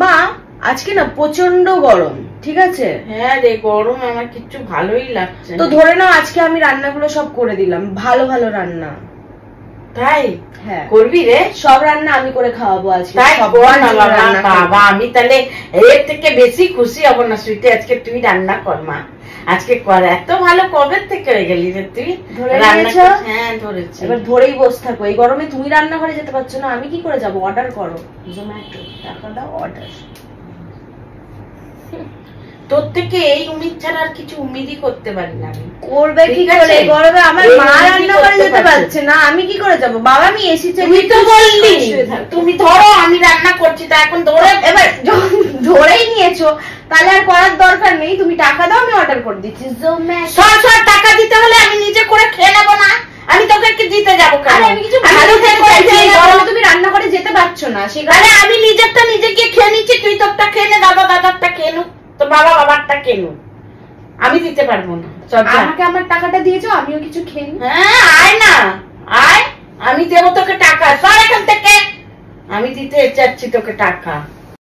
মা আজকে না প্রচন্ড গরম, ঠিক আছে? হ্যাঁ রে, গরম আমার কিছু ভালোই লাগছে তো ধরে নাও আজকে আমি রান্নাগুলো সব করে দিলাম, ভালো ভালো রান্না। তাই? হ্যাঁ করবি রে? সব রান্না আমি করে খাওয়াবো আজকে। তাই সব কর না রান্না বাবা, বাবা আমি তাহলে এর থেকে বেশি খুশি হব না সুইটে। আজকে তুই রান্না কর মা, আজকে কর। এত ভালো কবে থেকে হয়ে গেলি রে তুই? ধরে রান্না নিয়েছো? হ্যাঁ ধরেছি। এবার ধরেই বসে থাকো। এই গরমে তুমি রান্নাঘরে যেতে পারছো না, আমি কি করে যাবো? অর্ডার করো, জোম্যাটো, টাকা দাও, অর্ডার। তোর থেকে এই উমিদ ছাড়া আর কিছু উমিদই করতে পারি না আমি। করবে কি করে? গরমে আমার মা রান্নাঘরে যেতে পারছে না, আমি কি করে যাবো? বাবা আমি এসি তুই তো বললি তুমি ধরো, আমি রান্না করছি, তা এখন ধরে। এবার যখন ধরেই নিয়েছো তাহলে আর করার দরকার নেই। তুমি টাকা দাও, আমি অর্ডার করে দিচ্ছি জোম্যাটো। সর টাকা দিতে হলে আমি নিজে করে খেয়ে নেবো না? আমি তোকে কি দিতে যাবো? আমি কিছু ভালো গরমে তুমি রান্নাঘরে যেতে পারছো না, সেখানে আমি নিজেরটা নিজে গিয়ে খেয়ে নিচ্ছি। তুই তোরটা খেয়ে নে, দাদারটা খেয়ে নুক, তো বাবারটা খেয়ে নুক। আমি দিতে পারবো না। আমাকে আমার টাকাটা দিয়েছো, আমিও কিছু খেয়ে নি। হ্যাঁ আয় না, আয়, আমি দেবো তোকে টাকা। সর এখান থেকে, আমি দিতে চাচ্ছি তোকে টাকা।